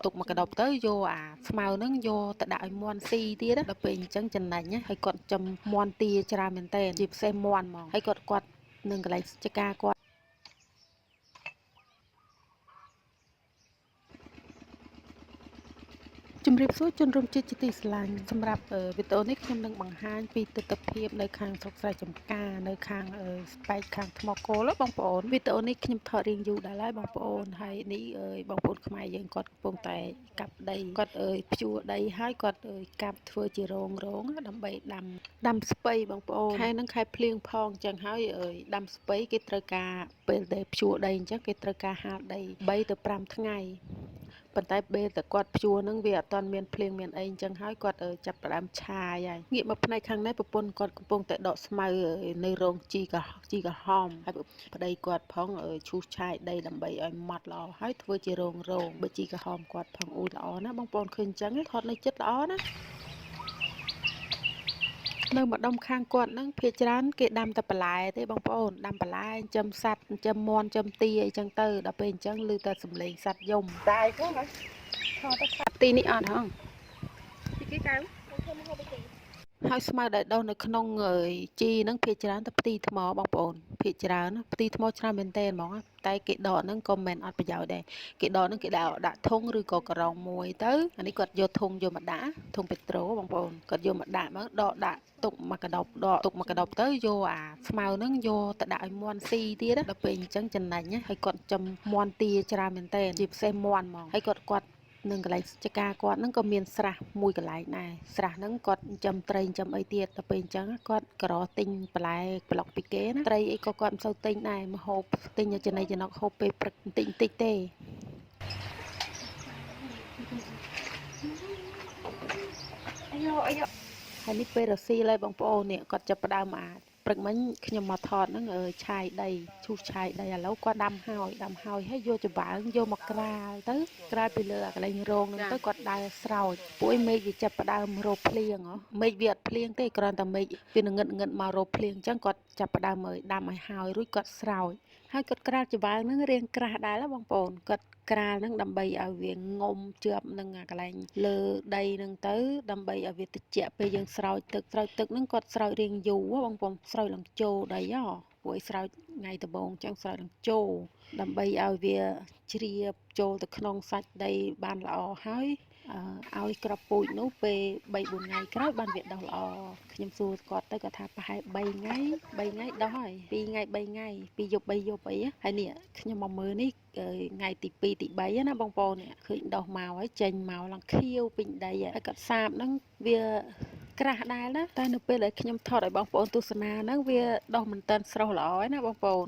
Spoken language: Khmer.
ទុកមកកដប់ទៅយកអាស្មៅហ្នឹងយកទៅដាក់ឲ្យមន់ស៊ីទៀតណាដល់ពេលអញ្ចឹងចំណេញណាហើយគាត់ចំមន់ទាច្រើនមែនតើជាពិសេសមន់ហ្មងហើយគាត់នឹងកន្លែងចការគាត់ជំរាបសួរជនរួមជាតិជាទីស្រឡាញ់សម្រាប់វីដេអូនេះខ្ញុំនឹងបង្ហាញពីទស្សនវិជ្ជានៅខាងស្រុកស្រែចម្ការនៅខាងស្បែកខាងថ្មគោលបងប្អូនវីដេអូនេះខ្ញុំថតរៀងយូរដែរហើយបងប្អូនហើយនេះបងប្អូនខ្មែរយើងគាត់កំពុងតែកាប់ដីគាត់ភ្ជួរដីហើយគាត់កាប់ធ្វើជារងដើម្បីដាំស្ពៃបងប្អូនខែហ្នឹងខែភ្លៀងផងអញ្ចឹងហើយដាំស្ពៃគេត្រូវការពេលដែលភ្ជួរដីអញ្ចឹងគេត្រូវការហាលដី3ទៅ5ថ្ងៃប៉ុន្តែពេលតែគាត់ភ្ជួរហ្នឹងវាអត់ទាន់មានភ្លៀងមានអីអញ្ចឹងហើយគាត់ចាប់ផ្ដើមឆាយហើយងាកមកផ្នែកខាងនេះប្រពន្ធគាត់កំពុងតែដកស្មៅនៅរោងជីក្រហមហើយប្តីគាត់ផងឈូសឆាយដីដើម្បីឲ្យម៉ត់ល្អហើយធ្វើជារងបើជីក្រហមគាត់ផងអ៊ូល្អណាបងប្អូនឃើញអញ្ចឹងថតនៅចិត្តល្អណានៅម្ដុំខាងគាត់ហ្នឹងភាគច្រើនគេដាំតែបន្លែទេបងប្អូនដាំបន្លែចិញ្ចឹមសត្វចិញ្ចឹមមាន់ចិញ្ចឹមទាអីចឹងទៅដល់ពេលអញ្ចឹងឮតែសំឡេងសត្វយំតែហ្នឹងថតទៅទីនេះអត់ហងពីគេកៅហើយស្មៅដែលដុះនៅក្នុងជីហ្នឹងភាគច្រើនទៅផ្ទីថ្មបងប្អូនភាគច្រើនផ្ទីថ្មច្រើនមែនតើហ្មងតែគេដកហ្នឹងក៏មិនអត់ប្រយោជន៍ដែរគេដកហ្នឹងគេដាក់ធុងឬក៏ក្រងមួយទៅអានេះគាត់យកធុងយកមកដាក់ធុងពេត្រូបងប្អូនគាត់យកមកដាក់មកដកដាក់ទុកមកកដប់ទៅយកអាស្មៅហ្នឹងយកទៅដាក់ឲ្យមន់ស៊ីទៀតដល់ពេលអញ្ចឹងចំណេញហើយគាត់ចំមន់ទាច្រើនមែនតើជាពិសេសមន់ហ្មងហើយគាត់នឹងកន្លែងចការគាត់ហ្នឹងក៏មានស្រះមួយកន្លែងដែរស្រះហ្នឹងគាត់ចិញ្ចឹមត្រីចិញ្ចឹមអីទៀតដល់ពេលអញ្ចឹងគាត់ក៏រកទិញបន្លែប្លុកពីគេណាត្រីអីក៏គាត់មិនសូវទិញដែរមកហូបទិញចំណីចំណុកហូបពេលព្រឹកបន្តិចទេអាយហើយនេះពេលរសៀលហើយបងប្អូននេះគាត់ចាប់ផ្ដើមព្រឹកមិញខ្ញុំមកថតហ្នឹងឆាយដីឈូសឆាយដីឥឡូវគាត់ដាំហើយហើយយកចំបើងយកមកក្រាលទៅក្រាលពីលើកន្លែងរងហ្នឹងទៅគាត់ដើរស្រោចពួកឯមេឃវាចាប់ផ្ដើមរោភ្លៀងមេឃវាអត់ភ្លៀងទេគ្រាន់តែមេឃវាងឹតមករោភ្លៀងអញ្ចឹងគាត់ចាប់ផ្ដើមដាំឲ្យហើយរួចគាត់ស្រោចហើយគាត់ក្រាលចំបើងហ្នឹងរៀងក្រាស់ដែរបងប្អូនគាត់ក្រាលហ្នឹងដើម្បីឲ្យវាងុំជាប់នឹងកន្លែងលើដីហ្នឹងទៅដើម្បីឲ្យវាត្រជាក់ពេលយើងស្រោចទឹកហ្នឹងគាត់ស្រោចរៀងយូរបងប្អូនស្រោចឡើងចូលដីពួកឯងស្រោចថ្ងៃដំបូងអញ្ចឹងស្រោចឡើងចូលដើម្បីឲ្យវាជ្រាបចូលទៅក្នុងសាច់ដីបានល្អហើយឲ្យក្របពូជនោះពេល3-4ថ្ងៃក្រោយបានវាដុះល្អខ្ញុំសួរគាត់ទៅគាត់ថាប្រហែល3ថ្ងៃដុះហើយ2ថ្ងៃ3ថ្ងៃ2យប់3យប់អីហើយនេះខ្ញុំមកមើលនេះថ្ងៃទី2ទី3ណាបងប្អូនឃើញដុះមកហើយចេញមកឡើងខៀវពេញដីហើយគាត់សាបហ្នឹងវាក្រាស់ដែរណាតែនៅពេលដែលខ្ញុំថតឲ្យបងប្អូនទស្សនាហ្នឹងវាដុះមិនទាន់ស្រស់ល្អឯណាបងប្អូន